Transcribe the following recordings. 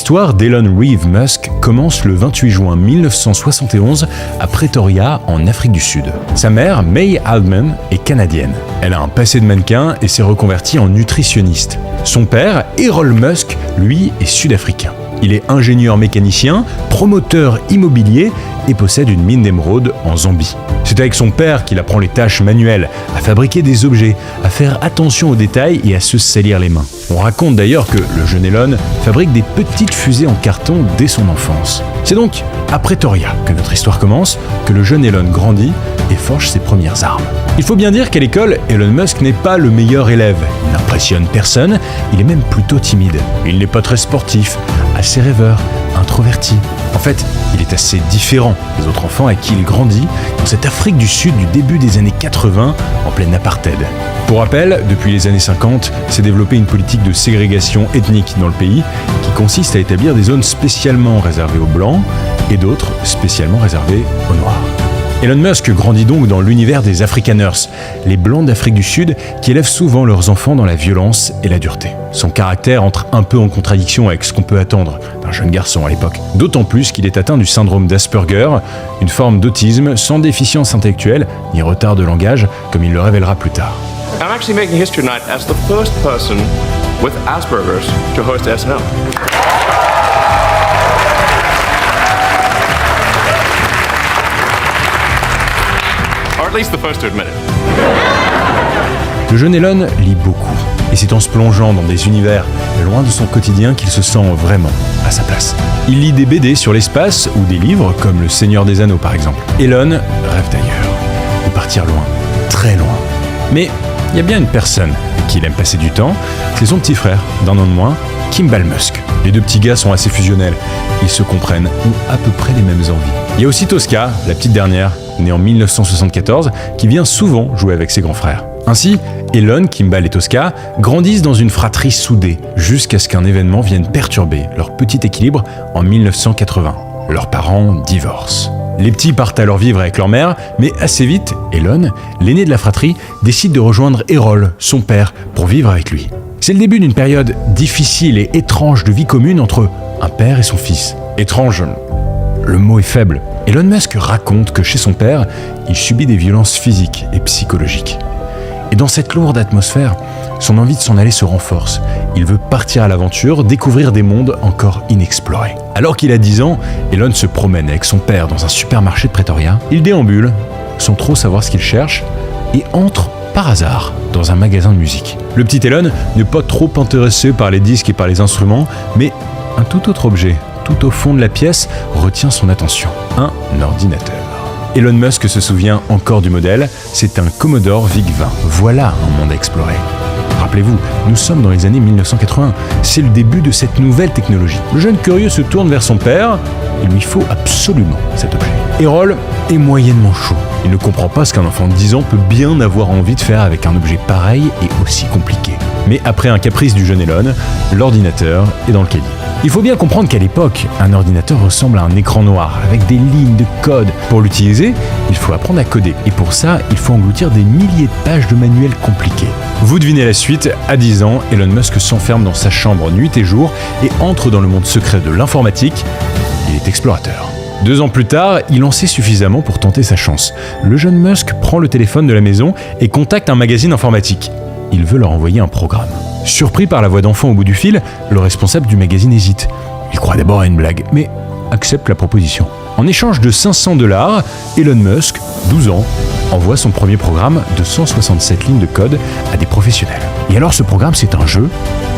L'histoire d'Elon Reeve Musk commence le 28 juin 1971 à Pretoria, en Afrique du Sud. Sa mère, May Aldman, est canadienne. Elle a un passé de mannequin et s'est reconvertie en nutritionniste. Son père, Errol Musk, lui, est sud-africain. Il est ingénieur mécanicien, promoteur immobilier et possède une mine d'émeraude en Zambie. C'est avec son père qu'il apprend les tâches manuelles, à fabriquer des objets, à faire attention aux détails et à se salir les mains. On raconte d'ailleurs que le jeune Elon fabrique des petites fusées en carton dès son enfance. C'est donc à Pretoria que notre histoire commence, que le jeune Elon grandit et forge ses premières armes. Il faut bien dire qu'à l'école, Elon Musk n'est pas le meilleur élève. Il n'impressionne personne, il est même plutôt timide. Il n'est pas très sportif, assez rêveur, introverti. En fait, il est assez différent des autres enfants à qui il grandit dans cette Afrique du Sud du début des années 80, en pleine apartheid. Pour rappel, depuis les années 50, s'est développée une politique de ségrégation ethnique dans le pays qui consiste à établir des zones spécialement réservées aux Blancs et d'autres spécialement réservées aux Noirs. Elon Musk grandit donc dans l'univers des Afrikaners, les Blancs d'Afrique du Sud qui élèvent souvent leurs enfants dans la violence et la dureté. Son caractère entre un peu en contradiction avec ce qu'on peut attendre d'un jeune garçon à l'époque. D'autant plus qu'il est atteint du syndrome d'Asperger, une forme d'autisme sans déficience intellectuelle ni retard de langage, comme il le révélera plus tard. I'm actually making history tonight as the first person with Asperger's to host SNL. Or at least the first to admit it. Le jeune Elon lit beaucoup, et c'est en se plongeant dans des univers loin de son quotidien qu'il se sent vraiment à sa place. Il lit des BD sur l'espace ou des livres comme Le Seigneur des Anneaux par exemple. Elon rêve d'ailleurs, de partir loin, très loin. Mais il y a bien une personne avec qui il aime passer du temps, c'est son petit frère, d'un an de moins, Kimball Musk. Les deux petits gars sont assez fusionnels, ils se comprennent, ont à peu près les mêmes envies. Il y a aussi Tosca, la petite dernière, née en 1974, qui vient souvent jouer avec ses grands frères. Ainsi, Elon, Kimball et Tosca grandissent dans une fratrie soudée, jusqu'à ce qu'un événement vienne perturber leur petit équilibre en 1980. Leurs parents divorcent. Les petits partent alors vivre avec leur mère, mais assez vite, Elon, l'aîné de la fratrie, décide de rejoindre Errol, son père, pour vivre avec lui. C'est le début d'une période difficile et étrange de vie commune entre un père et son fils. Étrange, le mot est faible. Elon Musk raconte que chez son père, il subit des violences physiques et psychologiques. Et dans cette lourde atmosphère, son envie de s'en aller se renforce. Il veut partir à l'aventure, découvrir des mondes encore inexplorés. Alors qu'il a 10 ans, Elon se promène avec son père dans un supermarché de Pretoria. Il déambule, sans trop savoir ce qu'il cherche, et entre par hasard dans un magasin de musique. Le petit Elon n'est pas trop intéressé par les disques et par les instruments, mais un tout autre objet, tout au fond de la pièce, retient son attention. Un ordinateur. Elon Musk se souvient encore du modèle, c'est un Commodore VIC-20. Voilà un monde à explorer. Rappelez-vous, nous sommes dans les années 1980, c'est le début de cette nouvelle technologie. Le jeune curieux se tourne vers son père, il lui faut absolument cet objet. Errol est moyennement chaud. Il ne comprend pas ce qu'un enfant de 10 ans peut bien avoir envie de faire avec un objet pareil et aussi compliqué. Mais après un caprice du jeune Elon, l'ordinateur est dans le caddie. Il faut bien comprendre qu'à l'époque, un ordinateur ressemble à un écran noir, avec des lignes de code. Pour l'utiliser, il faut apprendre à coder. Et pour ça, il faut engloutir des milliers de pages de manuels compliqués. Vous devinez la suite, à 10 ans, Elon Musk s'enferme dans sa chambre nuit et jour et entre dans le monde secret de l'informatique. Il est explorateur. 2 ans plus tard, il en sait suffisamment pour tenter sa chance. Le jeune Musk prend le téléphone de la maison et contacte un magazine informatique. Il veut leur envoyer un programme. Surpris par la voix d'enfant au bout du fil, le responsable du magazine hésite. Il croit d'abord à une blague, mais accepte la proposition. En échange de $500, Elon Musk, 12 ans, envoie son premier programme de 167 lignes de code à des professionnels. Et alors ce programme, c'est un jeu,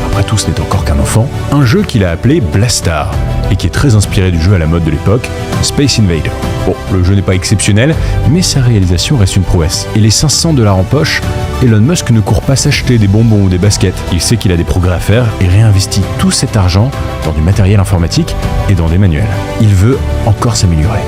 après tout ce n'est encore qu'un enfant, un jeu qu'il a appelé Blastar, et qui est très inspiré du jeu à la mode de l'époque, Space Invader. Bon, le jeu n'est pas exceptionnel, mais sa réalisation reste une prouesse. Et les $500 en poche, Elon Musk ne court pas s'acheter des bonbons ou des baskets. Il sait qu'il a des progrès à faire et réinvestit tout cet argent dans du matériel informatique et dans des manuels. Il veut encore s'améliorer.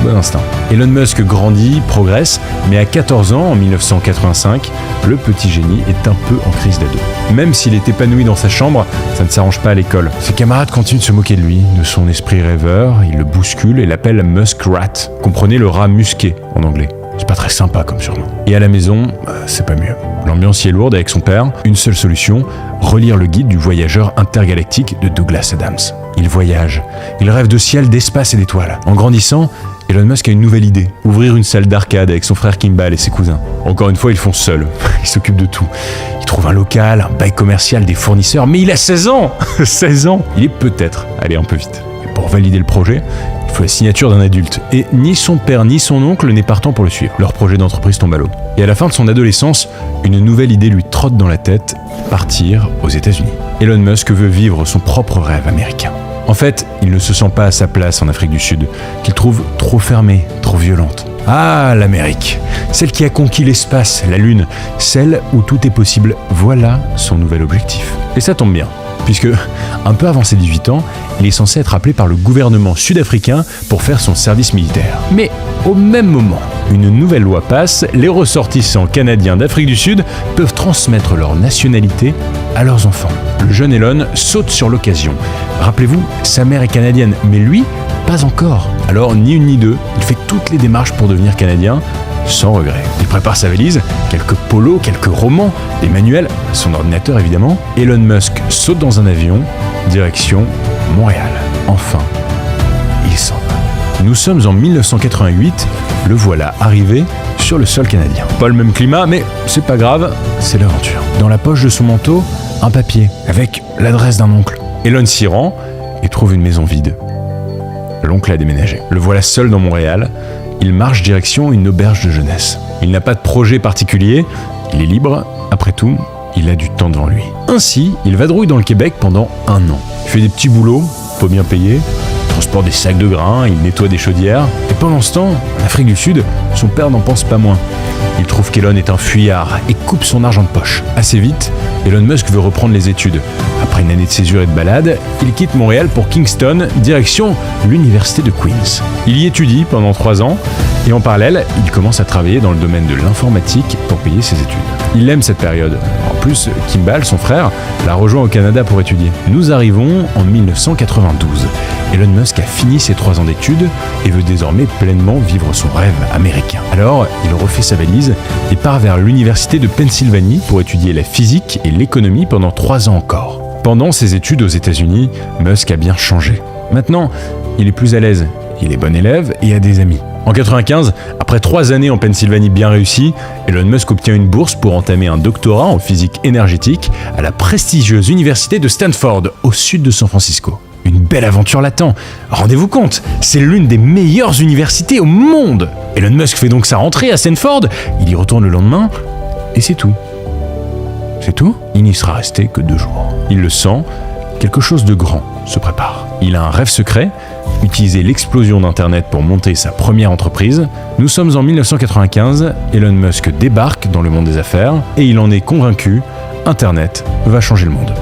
Bon instinct. Elon Musk grandit, progresse, mais à 14 ans, en 1985, le petit génie est un peu en crise d'ado. Même s'il est épanoui dans sa chambre, ça ne s'arrange pas à l'école. Ses camarades continuent de se moquer de lui, de son esprit rêveur, ils le bousculent et l'appellent Muskrat. Comprenez le rat musqué en anglais. C'est pas très sympa comme surnom. Et à la maison, c'est pas mieux. L'ambiance y est lourde avec son père. Une seule solution, relire le guide du voyageur intergalactique de Douglas Adams. Il voyage. Il rêve de ciel, d'espace et d'étoiles. En grandissant, Elon Musk a une nouvelle idée. Ouvrir une salle d'arcade avec son frère Kimball et ses cousins. Encore une fois, ils font seuls. Ils s'occupent de tout. Il trouve un local, un bail commercial, des fournisseurs. Mais il a 16 ans 16 ans. Il est peut-être allé un peu vite. Et pour valider le projet, il faut la signature d'un adulte. Et ni son père ni son oncle n'est partant pour le suivre. Leur projet d'entreprise tombe à l'eau. Et à la fin de son adolescence, une nouvelle idée lui trotte dans la tête, partir aux États-Unis. Elon Musk veut vivre son propre rêve américain. En fait, il ne se sent pas à sa place en Afrique du Sud, qu'il trouve trop fermée, trop violente. Ah, l'Amérique, celle qui a conquis l'espace, la Lune, celle où tout est possible, voilà son nouvel objectif. Et ça tombe bien, puisque, un peu avant ses 18 ans, il est censé être appelé par le gouvernement sud-africain pour faire son service militaire. Mais au même moment, une nouvelle loi passe, les ressortissants canadiens d'Afrique du Sud peuvent transmettre leur nationalité à leurs enfants. Le jeune Elon saute sur l'occasion. Rappelez-vous, sa mère est canadienne, mais lui, pas encore. Alors, ni une ni deux, il fait toutes les démarches pour devenir canadien, sans regret. Il prépare sa valise, quelques polos, quelques romans, des manuels, son ordinateur évidemment. Elon Musk saute dans un avion, direction Montréal. Enfin, il s'en va. Nous sommes en 1988, le voilà arrivé sur le sol canadien. Pas le même climat, mais c'est pas grave, c'est l'aventure. Dans la poche de son manteau, un papier avec l'adresse d'un oncle. Elon s'y rend et trouve une maison vide. L'oncle a déménagé. Le voilà seul dans Montréal. Il marche direction une auberge de jeunesse. Il n'a pas de projet particulier, il est libre. Après tout, il a du temps devant lui. Ainsi, il vadrouille dans le Québec pendant 1 an. Il fait des petits boulots, pas bien payés, transporte des sacs de grains, il nettoie des chaudières. Et pendant ce temps, en Afrique du Sud, son père n'en pense pas moins. Il trouve qu'Elon est un fuyard et coupe son argent de poche. Assez vite, Elon Musk veut reprendre les études. Après une année de césure et de balade, il quitte Montréal pour Kingston, direction l'université de Queens. Il y étudie pendant 3 ans et en parallèle, il commence à travailler dans le domaine de l'informatique pour payer ses études. Il aime cette période. En plus, Kimball, son frère, l'a rejoint au Canada pour étudier. Nous arrivons en 1992. Elon Musk a fini ses 3 ans d'études et veut désormais pleinement vivre son rêve américain. Alors, il refait sa valise et part vers l'université de Pennsylvanie pour étudier la physique et l'économie pendant 3 ans encore. Pendant ses études aux États-Unis, Musk a bien changé. Maintenant, il est plus à l'aise, il est bon élève et a des amis. En 1995, après 3 années en Pennsylvanie bien réussies, Elon Musk obtient une bourse pour entamer un doctorat en physique énergétique à la prestigieuse université de Stanford, au sud de San Francisco. Une belle aventure l'attend. Rendez-vous compte, c'est l'une des meilleures universités au monde. Elon Musk fait donc sa rentrée à Stanford, il y retourne le lendemain, et c'est tout. C'est tout ? Il n'y sera resté que 2 jours. Il le sent, quelque chose de grand se prépare. Il a un rêve secret, utiliser l'explosion d'Internet pour monter sa première entreprise. Nous sommes en 1995, Elon Musk débarque dans le monde des affaires, et il en est convaincu, Internet va changer le monde.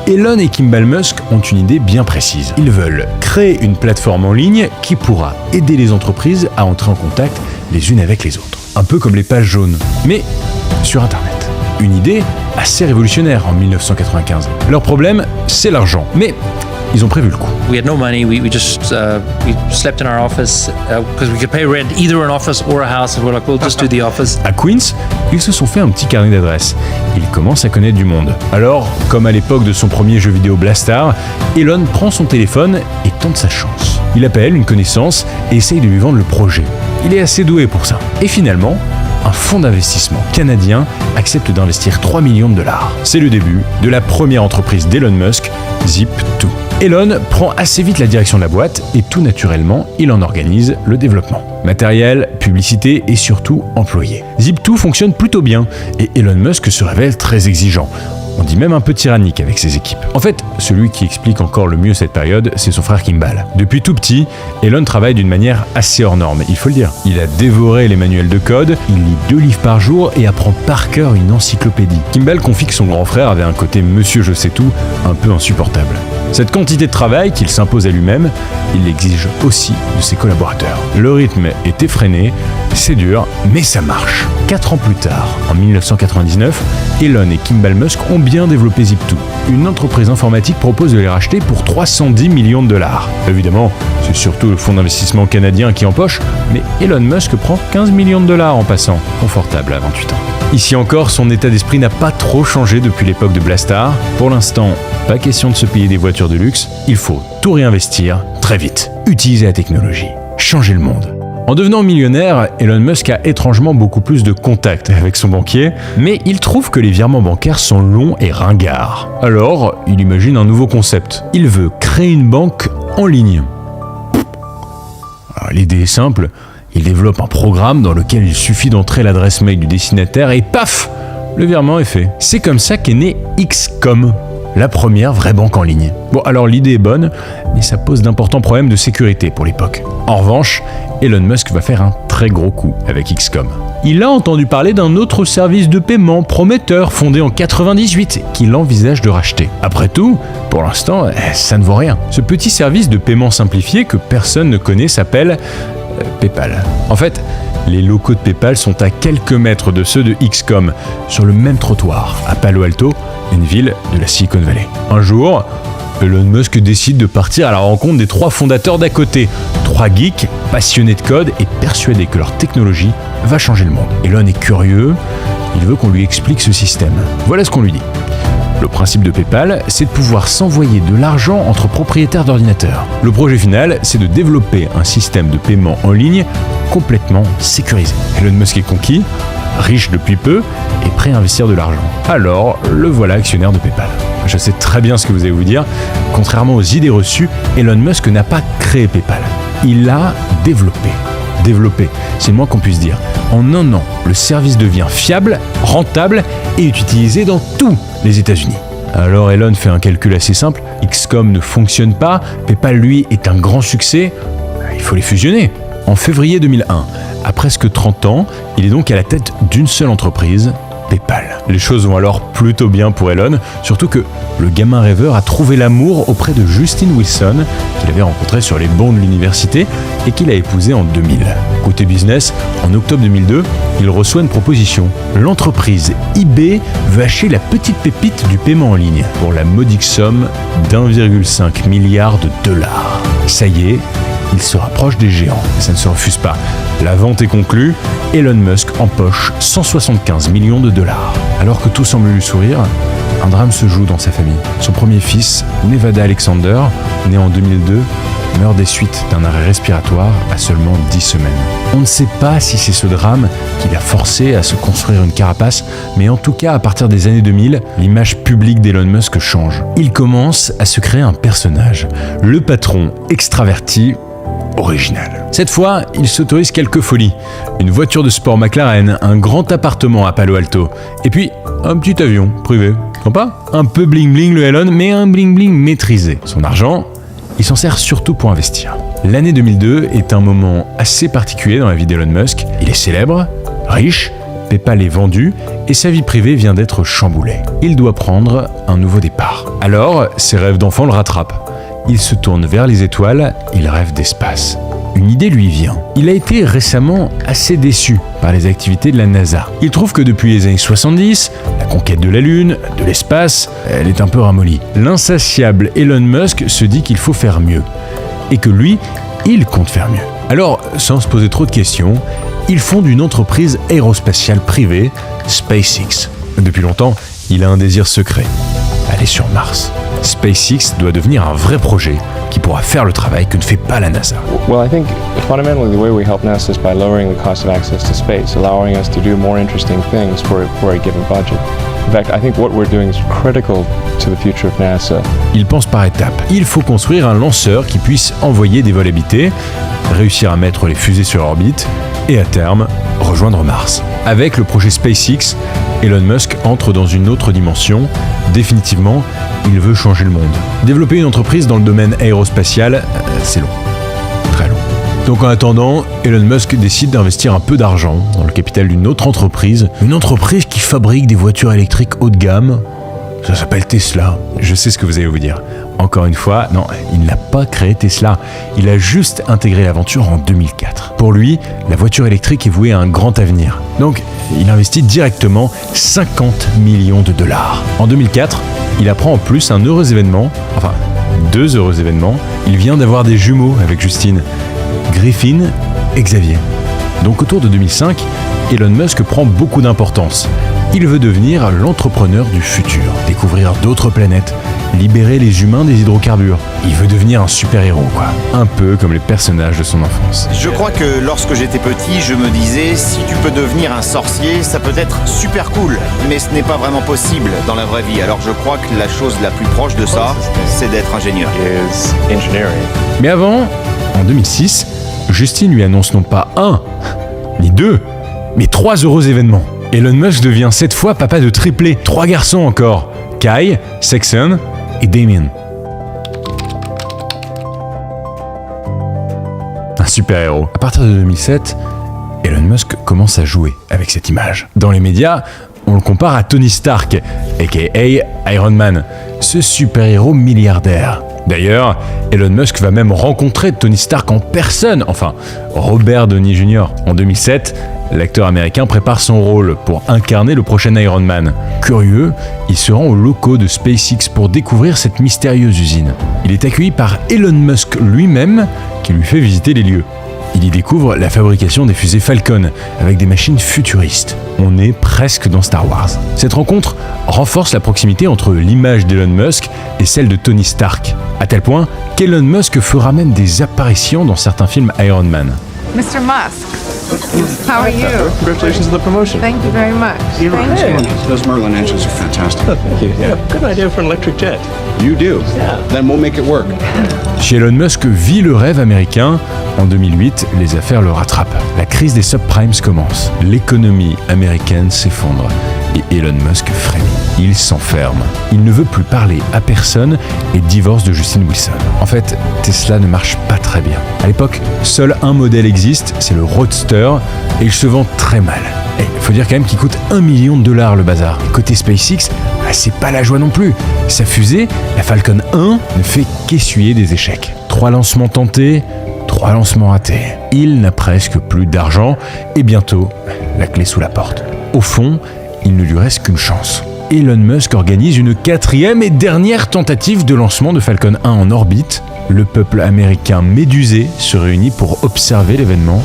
Elon et Kimball Musk ont une idée bien précise. Ils veulent créer une plateforme en ligne qui pourra aider les entreprises à entrer en contact les unes avec les autres. Un peu comme les pages jaunes, mais sur Internet. Une idée assez révolutionnaire en 1995. Leur problème, c'est l'argent. Mais ils ont prévu le coup. We had no money. We slept in our office because we could pay rent either an office or a house. And we're like, we'll just do the office. À Queens, ils se sont fait un petit carnet d'adresses. Ils commencent à connaître du monde. Alors, comme à l'époque de son premier jeu vidéo Blastar, Elon prend son téléphone et tente sa chance. Il appelle une connaissance et essaye de lui vendre le projet. Il est assez doué pour ça. Et finalement, un fonds d'investissement canadien accepte d'investir 3 millions de dollars. C'est le début de la première entreprise d'Elon Musk, Zip2. Elon prend assez vite la direction de la boîte et tout naturellement, il en organise le développement. Matériel, publicité et surtout employés. Zip2 fonctionne plutôt bien et Elon Musk se révèle très exigeant. On dit même un peu tyrannique avec ses équipes. En fait, celui qui explique encore le mieux cette période, c'est son frère Kimball. Depuis tout petit, Elon travaille d'une manière assez hors norme, il faut le dire. Il a dévoré les manuels de code, il lit 2 livres par jour et apprend par cœur une encyclopédie. Kimball confie que son grand frère avait un côté monsieur je sais tout, un peu insupportable. Cette quantité de travail qu'il s'impose à lui-même, il l'exige aussi de ses collaborateurs. Le rythme est effréné, c'est dur, mais ça marche. 4 ans plus tard, en 1999, Elon et Kimball Musk ont bien développé Zip2. Une entreprise informatique propose de les racheter pour 310 millions de dollars. Évidemment, c'est surtout le fonds d'investissement canadien qui empoche, mais Elon Musk prend 15 millions de dollars en passant, confortable à 28 ans. Ici encore, son état d'esprit n'a pas trop changé depuis l'époque de Blastar. Pour l'instant, pas question de se payer des voitures de luxe, il faut tout réinvestir très vite. Utiliser la technologie, changer le monde. En devenant millionnaire, Elon Musk a étrangement beaucoup plus de contacts avec son banquier, mais il trouve que les virements bancaires sont longs et ringards. Alors, il imagine un nouveau concept. Il veut créer une banque en ligne. Alors, l'idée est simple, il développe un programme dans lequel il suffit d'entrer l'adresse mail du destinataire et paf, le virement est fait. C'est comme ça qu'est né XCOM, la première vraie banque en ligne. Bon, alors l'idée est bonne, mais ça pose d'importants problèmes de sécurité pour l'époque. En revanche, Elon Musk va faire un très gros coup avec XCOM. Il a entendu parler d'un autre service de paiement prometteur fondé en 98 qu'il envisage de racheter. Après tout, pour l'instant, ça ne vaut rien. Ce petit service de paiement simplifié que personne ne connaît s'appelle PayPal. En fait, les locaux de PayPal sont à quelques mètres de ceux de XCOM, sur le même trottoir, à Palo Alto, une ville de la Silicon Valley. Un jour, Elon Musk décide de partir à la rencontre des 3 fondateurs d'à côté. 3 geeks, passionnés de code et persuadés que leur technologie va changer le monde. Elon est curieux, il veut qu'on lui explique ce système. Voilà ce qu'on lui dit. Le principe de PayPal, c'est de pouvoir s'envoyer de l'argent entre propriétaires d'ordinateurs. Le projet final, c'est de développer un système de paiement en ligne complètement sécurisé. Elon Musk est conquis, riche depuis peu et prêt à investir de l'argent. Alors, le voilà actionnaire de PayPal. Je sais très bien ce que vous allez vous dire. Contrairement aux idées reçues, Elon Musk n'a pas créé PayPal. Il l'a développé. Développé, c'est le moins qu'on puisse dire. En un an, le service devient fiable, rentable et est utilisé dans tous les États-Unis. Alors Elon fait un calcul assez simple. XCOM ne fonctionne pas, PayPal lui est un grand succès. Il faut les fusionner. En février 2001, à presque 30 ans, il est donc à la tête d'une seule entreprise, PayPal. Les choses vont alors plutôt bien pour Elon, surtout que le gamin rêveur a trouvé l'amour auprès de Justine Wilson, qu'il avait rencontré sur les bancs de l'université et qu'il a épousé en 2000. Côté business, en octobre 2002, il reçoit une proposition. L'entreprise eBay veut acheter la petite pépite du paiement en ligne pour la modique somme d'1,5 milliard de dollars. Ça y est, il se rapproche des géants. Ça ne se refuse pas. La vente est conclue, Elon Musk empoche 175 millions de dollars. Alors que tout semble lui sourire, un drame se joue dans sa famille. Son premier fils, Nevada Alexander, né en 2002, meurt des suites d'un arrêt respiratoire à seulement 10 semaines. On ne sait pas si c'est ce drame qui l'a forcé à se construire une carapace, mais en tout cas, à partir des années 2000, l'image publique d'Elon Musk change. Il commence à se créer un personnage, le patron extraverti, original. Cette fois, il s'autorise quelques folies. Une voiture de sport McLaren, un grand appartement à Palo Alto, et puis un petit avion privé. Sympa ? Un peu bling-bling le Elon, mais un bling-bling maîtrisé. Son argent, il s'en sert surtout pour investir. L'année 2002 est un moment assez particulier dans la vie d'Elon Musk. Il est célèbre, riche, PayPal est vendu, et sa vie privée vient d'être chamboulée. Il doit prendre un nouveau départ. Alors, ses rêves d'enfant le rattrapent. Il se tourne vers les étoiles, il rêve d'espace. Une idée lui vient. Il a été récemment assez déçu par les activités de la NASA. Il trouve que depuis les années 70, la conquête de la Lune, de l'espace, elle est un peu ramollie. L'insatiable Elon Musk se dit qu'il faut faire mieux. Et que lui, il compte faire mieux. Alors, sans se poser trop de questions, il fonde une entreprise aérospatiale privée, SpaceX. Depuis longtemps, il a un désir secret. Aller sur Mars. SpaceX doit devenir un vrai projet qui pourra faire le travail que ne fait pas la NASA. Well, I think fundamentally the way we help NASA is by lowering the cost of access to space, allowing us to do more interesting things for a given budget. In fact, I think what we're doing is critical to the future of NASA. Il pense par étapes. Il faut construire un lanceur qui puisse envoyer des vols habités, réussir à mettre les fusées sur orbite et à terme, rejoindre Mars. Avec le projet SpaceX, Elon Musk entre dans une autre dimension. Définitivement, il veut changer le monde. Développer une entreprise dans le domaine aérospatial, c'est long. Très long. Donc en attendant, Elon Musk décide d'investir un peu d'argent dans le capital d'une autre entreprise. Une entreprise qui fabrique des voitures électriques haut de gamme. Ça s'appelle Tesla. Je sais ce que vous allez vous dire. Encore une fois, non, il n'a pas créé Tesla. Il a juste intégré l'aventure en 2004. Pour lui, la voiture électrique est vouée à un grand avenir. Donc, il investit directement 50 millions de dollars. En 2004, il apprend en plus un heureux événement, enfin, 2 heureux événements. Il vient d'avoir des jumeaux avec Justine, Griffin et Xavier. Donc autour de 2005, Elon Musk prend beaucoup d'importance. Il veut devenir l'entrepreneur du futur, découvrir d'autres planètes, libérer les humains des hydrocarbures. Il veut devenir un super-héros, quoi. Un peu comme les personnages de son enfance. Je crois que lorsque j'étais petit, je me disais, si tu peux devenir un sorcier, ça peut être super cool. Mais ce n'est pas vraiment possible dans la vraie vie. Alors je crois que la chose la plus proche de ça, c'est d'être ingénieur. Is engineering. Mais avant, en 2006, Justine lui annonce non pas 1, ni 2, mais 3 heureux événements. Elon Musk devient cette fois papa de triplés, 3 garçons encore, Kai, Saxon et Damien. Un super-héros. À partir de 2007, Elon Musk commence à jouer avec cette image. Dans les médias, on le compare à Tony Stark, aka Iron Man, ce super-héros milliardaire. D'ailleurs, Elon Musk va même rencontrer Tony Stark en personne, enfin Robert Downey Jr. En 2007, l'acteur américain prépare son rôle pour incarner le prochain Iron Man. Curieux, il se rend aux locaux de SpaceX pour découvrir cette mystérieuse usine. Il est accueilli par Elon Musk lui-même, qui lui fait visiter les lieux. Il y découvre la fabrication des fusées Falcon avec des machines futuristes. On est presque dans Star Wars. Cette rencontre renforce la proximité entre l'image d'Elon Musk et celle de Tony Stark, à tel point qu'Elon Musk fera même des apparitions dans certains films Iron Man. Mr. Musk, how are you? Congratulations on the promotion. Thank you very much. Those Merlin engines are fantastic. Yeah, good idea for an electric jet. You do? Then we'll make it work. Chez Elon Musk vit le rêve américain. En 2008, les affaires le rattrapent. La crise des subprimes commence. L'économie américaine s'effondre. Et Elon Musk frémit. Il s'enferme. Il ne veut plus parler à personne et divorce de Justine Wilson. En fait, Tesla ne marche pas très bien. À l'époque, seul un modèle existe, c'est le Roadster, et il se vend très mal. Et il faut dire quand même qu'il coûte $1 million le bazar. Et côté SpaceX, c'est pas la joie non plus. Sa fusée, la Falcon 1, ne fait qu'essuyer des échecs. 3 lancements tentés, 3 lancements ratés. Il n'a presque plus d'argent et bientôt, la clé sous la porte. Au fond, il ne lui reste qu'une chance. Elon Musk organise une 4e et dernière tentative de lancement de Falcon 1 en orbite. Le peuple américain médusé se réunit pour observer l'événement.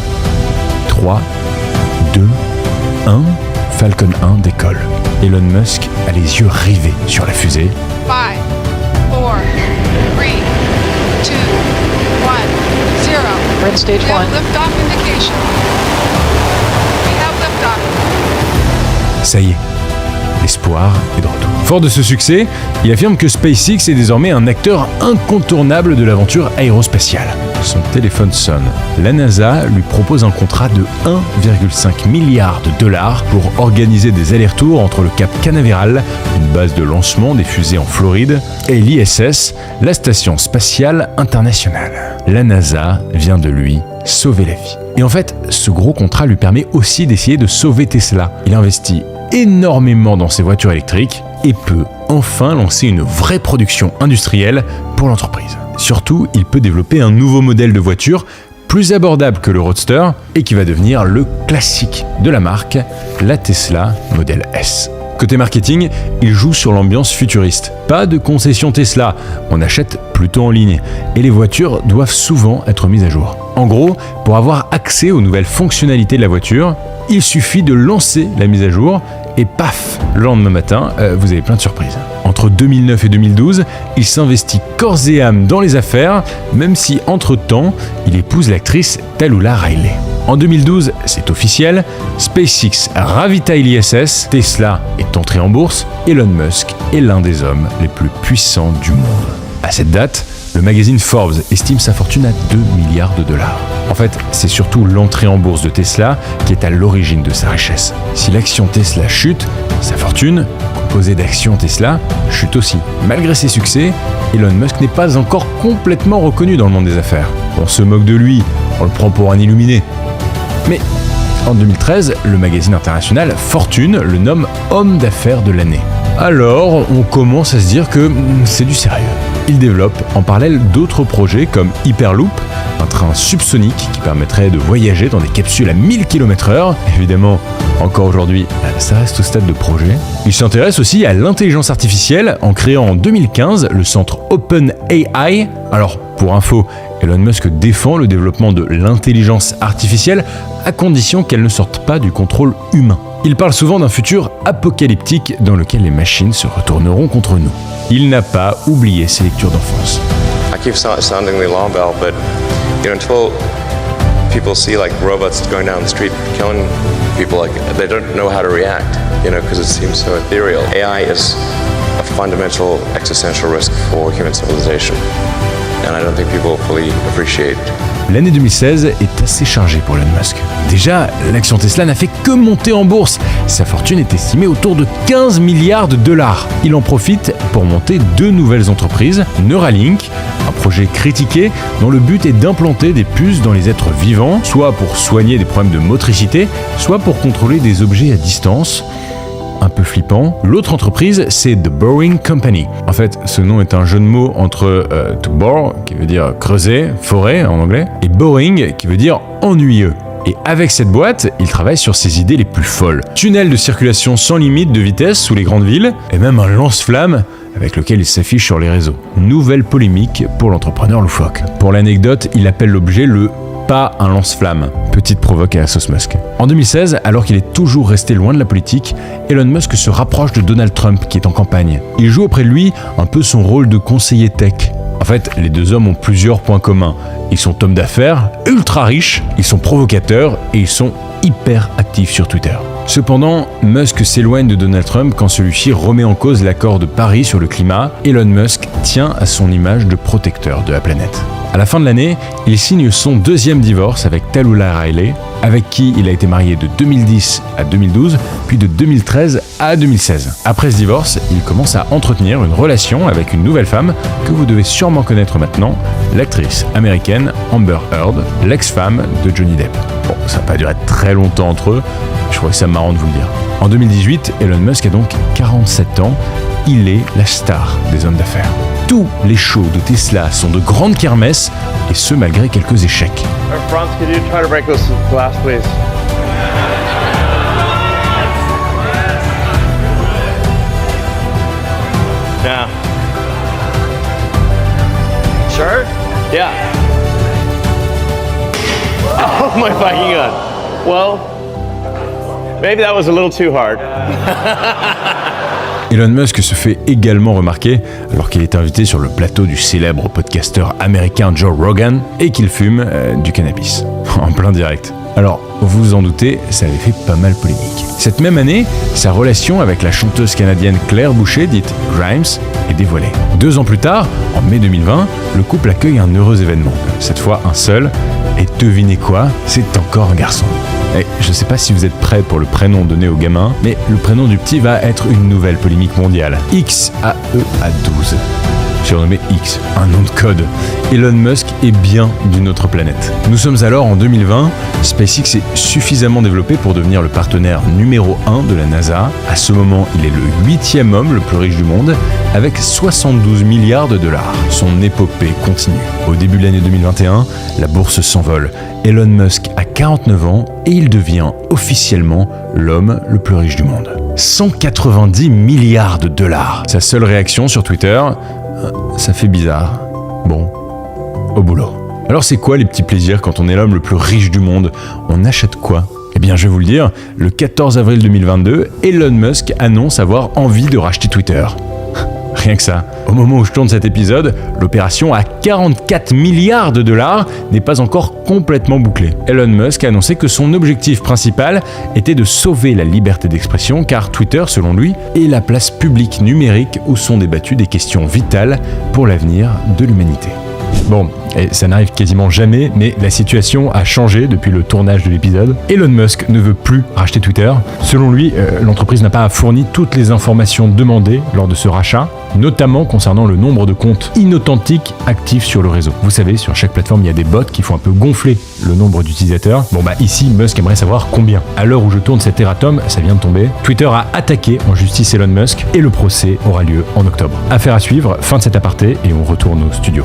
3, 2, 1, Falcon 1 décolle. Elon Musk a les yeux rivés sur la fusée. 5, 4, 3, 2, 1, 0. We're in stage We have 1. liftoff indication. We have liftoff. Ça y est, l'espoir est de retour. Fort de ce succès, il affirme que SpaceX est désormais un acteur incontournable de l'aventure aérospatiale. Son téléphone sonne. La NASA lui propose un contrat de 1,5 milliard de dollars pour organiser des allers-retours entre le Cap Canaveral, une base de lancement des fusées en Floride, et l'ISS, la Station Spatiale Internationale. La NASA vient de lui sauver la vie. Et en fait, ce gros contrat lui permet aussi d'essayer de sauver Tesla. Il investit énormément dans ses voitures électriques et peut enfin lancer une vraie production industrielle pour l'entreprise. Surtout, il peut développer un nouveau modèle de voiture plus abordable que le Roadster et qui va devenir le classique de la marque, la Tesla Model S. Côté marketing, il joue sur l'ambiance futuriste. Pas de concession Tesla, on achète plutôt en ligne et les voitures doivent souvent être mises à jour. En gros, pour avoir accès aux nouvelles fonctionnalités de la voiture, il suffit de lancer la mise à jour et paf, le lendemain matin, vous avez plein de surprises. Entre 2009 et 2012, il s'investit corps et âme dans les affaires, même si entre-temps, il épouse l'actrice Tallulah Riley. En 2012, c'est officiel, SpaceX ravitaille l'ISS, Tesla est entré en bourse, Elon Musk est l'un des hommes les plus puissants du monde. À cette date, le magazine Forbes estime sa fortune à 2 milliards de dollars. En fait, c'est surtout l'entrée en bourse de Tesla qui est à l'origine de sa richesse. Si l'action Tesla chute, sa fortune, composée d'actions Tesla, chute aussi. Malgré ses succès, Elon Musk n'est pas encore complètement reconnu dans le monde des affaires. On se moque de lui, on le prend pour un illuminé. Mais en 2013, le magazine international Fortune le nomme homme d'affaires de l'année. alors on commence à se dire que c'est du sérieux. Il développe en parallèle d'autres projets comme Hyperloop, un train subsonique qui permettrait de voyager dans des capsules à 1000 km/h. Évidemment, encore aujourd'hui, ça reste au stade de projet. Il s'intéresse aussi à l'intelligence artificielle en créant en 2015 le centre OpenAI. Alors, pour info, Elon Musk défend le développement de l'intelligence artificielle à condition qu'elle ne sorte pas du contrôle humain. Il parle souvent d'un futur apocalyptique dans lequel les machines se retourneront contre nous. Il n'a pas oublié ses lectures d'enfance. I keep sounding the alarm bell, but until people see like robots going down the street killing people, like they don't know how to react, because it seems so ethereal. AI is a fundamental existential risk for human civilization, and I don't think people fully appreciate. L'année 2016 est assez chargée pour Elon Musk. Déjà, l'action Tesla n'a fait que monter en bourse. Sa fortune est estimée autour de 15 milliards de dollars. Il en profite pour monter 2 nouvelles entreprises, Neuralink, un projet critiqué dont le but est d'implanter des puces dans les êtres vivants, soit pour soigner des problèmes de motricité, soit pour contrôler des objets à distance. Un peu flippant. L'autre entreprise, c'est The Boring Company. En fait, ce nom est un jeu de mots entre to bore, qui veut dire creuser, forêt en anglais, et boring, qui veut dire ennuyeux. Et avec cette boîte, il travaille sur ses idées les plus folles. Tunnel de circulation sans limite de vitesse sous les grandes villes, et même un lance-flamme avec lequel il s'affiche sur les réseaux. Nouvelle polémique pour l'entrepreneur loufoque. Pour l'anecdote, il appelle l'objet le pas un lance-flamme. Petite provoque à la sauce Musk. En 2016, alors qu'il est toujours resté loin de la politique, Elon Musk se rapproche de Donald Trump qui est en campagne. Il joue auprès de lui un peu son rôle de conseiller tech. En fait, les deux hommes ont plusieurs points communs. Ils sont hommes d'affaires, ultra riches, ils sont provocateurs et ils sont hyper actifs sur Twitter. Cependant, Musk s'éloigne de Donald Trump quand celui-ci remet en cause l'accord de Paris sur le climat. Elon Musk tient à son image de protecteur de la planète. À la fin de l'année, il signe son 2e divorce avec Tallulah Riley, avec qui il a été marié de 2010 à 2012, puis de 2013 à 2016. Après ce divorce, il commence à entretenir une relation avec une nouvelle femme que vous devez sûrement connaître maintenant, l'actrice américaine Amber Heard, l'ex-femme de Johnny Depp. Bon, ça n'a pas duré très longtemps entre eux, je trouvais ça marrant de vous le dire. En 2018, Elon Musk a donc 47 ans, il est la star des hommes d'affaires. Tous les shows de Tesla sont de grandes kermesses, et ce malgré quelques échecs. Franz, could you try to break those glass, please? Yeah. Sure? Yeah. Oh my fucking god. Well, maybe that was a little too hard. Elon Musk se fait également remarquer alors qu'il est invité sur le plateau du célèbre podcasteur américain Joe Rogan et qu'il fume du cannabis, en plein direct. Alors, vous vous en doutez, ça avait fait pas mal polémique. Cette même année, sa relation avec la chanteuse canadienne Claire Boucher, dite Grimes, est dévoilée. 2 ans plus tard, en mai 2020, le couple accueille un heureux événement. Cette fois un seul, et devinez quoi, c'est encore un garçon. Et je sais pas si vous êtes prêts pour le prénom donné au gamin, mais le prénom du petit va être une nouvelle polémique mondiale. XAEA12. Surnommé X, un nom de code. Elon Musk est bien d'une autre planète. Nous sommes alors en 2020, SpaceX est suffisamment développé pour devenir le partenaire numéro 1 de la NASA. À ce moment, il est le 8e homme le plus riche du monde, avec 72 milliards de dollars. Son épopée continue. Au début de l'année 2021, la bourse s'envole. Elon Musk a 49 ans et il devient officiellement l'homme le plus riche du monde. 190 milliards de dollars. Sa seule réaction sur Twitter, ça fait bizarre. Bon, au boulot. Alors c'est quoi les petits plaisirs quand on est l'homme le plus riche du monde? On achète quoi? Eh bien je vais vous le dire, le 14 avril 2022, Elon Musk annonce avoir envie de racheter Twitter. Rien que ça. Au moment où je tourne cet épisode, l'opération à 44 milliards de dollars n'est pas encore complètement bouclée. Elon Musk a annoncé que son objectif principal était de sauver la liberté d'expression car Twitter, selon lui, est la place publique numérique où sont débattues des questions vitales pour l'avenir de l'humanité. Bon, et ça n'arrive quasiment jamais, mais la situation a changé depuis le tournage de l'épisode. Elon Musk ne veut plus racheter Twitter. Selon lui, l'entreprise n'a pas fourni toutes les informations demandées lors de ce rachat. notamment concernant le nombre de comptes inauthentiques actifs sur le réseau. Vous savez, sur chaque plateforme, il y a des bots qui font un peu gonfler le nombre d'utilisateurs. Bon bah ici, Musk aimerait savoir combien. À l'heure où je tourne cet erratum, ça vient de tomber, Twitter a attaqué en justice Elon Musk et le procès aura lieu en octobre. Affaire à suivre, fin de cet aparté et on retourne au studio.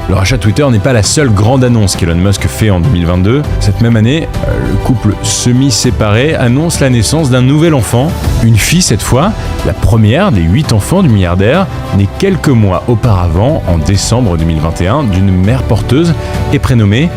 Le rachat de Twitter n'est pas la seule grande annonce qu'Elon Musk fait en 2022. Cette même année, le couple semi-séparé annonce la naissance d'un nouvel enfant, une fille cette fois, la première des 8 enfants du milliardaire, née quelques mois auparavant, en décembre 2021, d'une mère porteuse et prénommée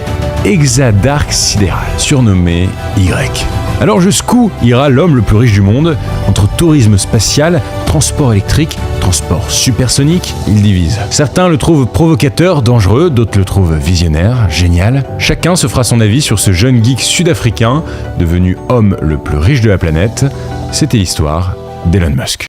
Exadarch Sidéral, surnommée Y. Alors jusqu'où ira l'homme le plus riche du monde? Entre tourisme spatial, transport électrique, transport supersonique, il divise. Certains le trouvent provocateur, dangereux, d'autres le trouvent visionnaire, génial. Chacun se fera son avis sur ce jeune geek sud-africain, devenu homme le plus riche de la planète. C'était l'histoire d'Elon Musk.